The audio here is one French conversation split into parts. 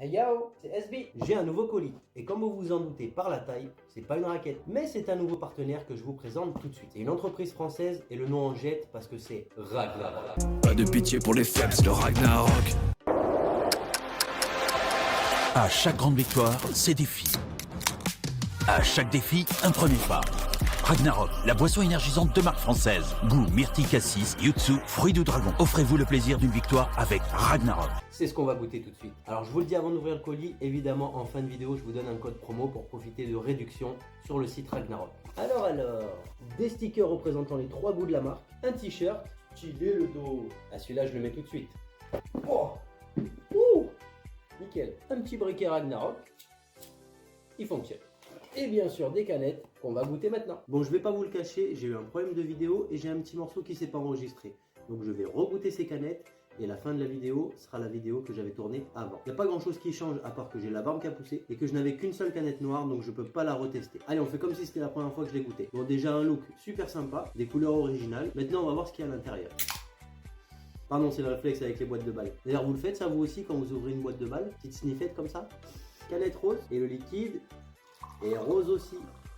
Hey yo, c'est SB. J'ai un nouveau colis. Et comme vous vous en doutez par la taille, c'est pas une raquette. Mais c'est un nouveau partenaire que je vous présente tout de suite. C'est une entreprise française et le nom en jette parce que c'est Ragnarok. Pas de pitié pour les faibles, le Ragnarok. À chaque grande victoire, c'est défi. À chaque défi, un premier pas. Ragnarok, la boisson énergisante de marque française. Goût, myrtille, cassis, yuzu, fruit du dragon. Offrez-vous le plaisir d'une victoire avec Ragnarok. C'est ce qu'on va goûter tout de suite. Alors je vous le dis avant d'ouvrir le colis, évidemment en fin de vidéo je vous donne un code promo pour profiter de réduction sur le site Ragnarok. Alors, des stickers représentant les 3 goûts de la marque, un t-shirt, stylé le dos. Ah celui-là je le mets tout de suite. Oh, ouh, nickel. Un petit briquet Ragnarok, il fonctionne. Et bien sûr des canettes qu'on va goûter maintenant. Bon, je vais pas vous le cacher, j'ai eu un problème de vidéo et j'ai un petit morceau qui s'est pas enregistré. Donc je vais regoûter ces canettes et la fin de la vidéo sera la vidéo que j'avais tournée avant. Il n'y a pas grand chose qui change à part que j'ai la barbe qui a poussé et que je n'avais qu'une seule canette noire, donc je peux pas la retester. Allez, on fait comme si c'était la première fois que je l'ai goûté. Bon, déjà un look super sympa, des couleurs originales. Maintenant on va voir ce qu'il y a à l'intérieur. Pardon, c'est le réflexe avec les boîtes de balles. D'ailleurs vous le faites ça vous aussi quand vous ouvrez une boîte de balles? Petite sniffette comme ça. Canette rose et le liquide et rose aussi.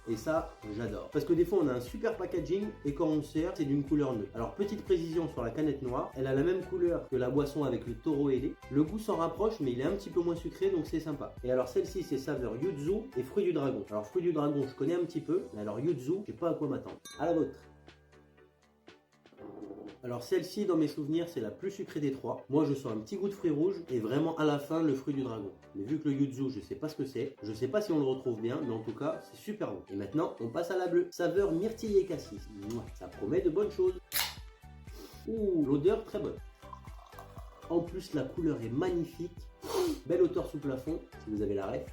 Et ça, j'adore. Parce que des fois, on a un super packaging et quand on le sert, c'est d'une couleur neutre. Alors, petite précision sur la canette noire, elle a la même couleur que la boisson avec le taureau ailé. Le goût s'en rapproche, mais il est un petit peu moins sucré, donc c'est sympa. Et alors, celle-ci, c'est saveur yuzu et fruit du dragon. Alors, fruit du dragon, je connais un petit peu, mais alors yuzu, je sais pas à quoi m'attendre. À la vôtre. Alors celle-ci, dans mes souvenirs, c'est la plus sucrée des trois. Moi, je sens un petit goût de fruits rouges et vraiment à la fin, le fruit du dragon. Mais vu que le yuzu, je sais pas ce que c'est, je sais pas si on le retrouve bien, mais en tout cas, c'est super bon. Et maintenant, on passe à la bleue. Saveur myrtille et cassis. Ça promet de bonnes choses. Ouh, l'odeur très bonne. En plus, la couleur est magnifique. Belle hauteur sous plafond, si vous avez la ref.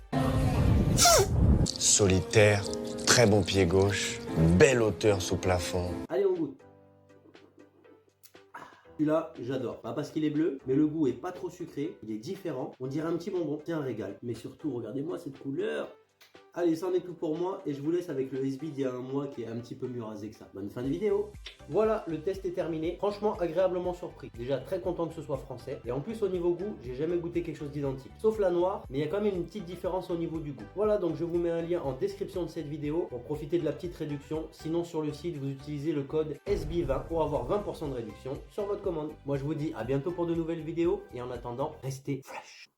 Solitaire, très bon pied gauche, belle hauteur sous plafond. Allez, on goûte. Celui-là, j'adore. Pas parce qu'il est bleu, mais le goût est pas trop sucré. Il est différent. On dirait un petit bonbon. C'est un régal. Mais surtout, regardez-moi cette couleur. Allez, ça en est tout pour moi et je vous laisse avec le SB d'il y a un mois qui est un petit peu mieux rasé que ça. Bonne fin de vidéo. Voilà, le test est terminé. Franchement, agréablement surpris. Déjà très content que ce soit français. Et en plus, au niveau goût, j'ai jamais goûté quelque chose d'identique. Sauf la noire, mais il y a quand même une petite différence au niveau du goût. Voilà, donc je vous mets un lien en description de cette vidéo pour profiter de la petite réduction. Sinon, sur le site, vous utilisez le code SB20 pour avoir 20% de réduction sur votre commande. Moi, je vous dis à bientôt pour de nouvelles vidéos et en attendant, restez fresh.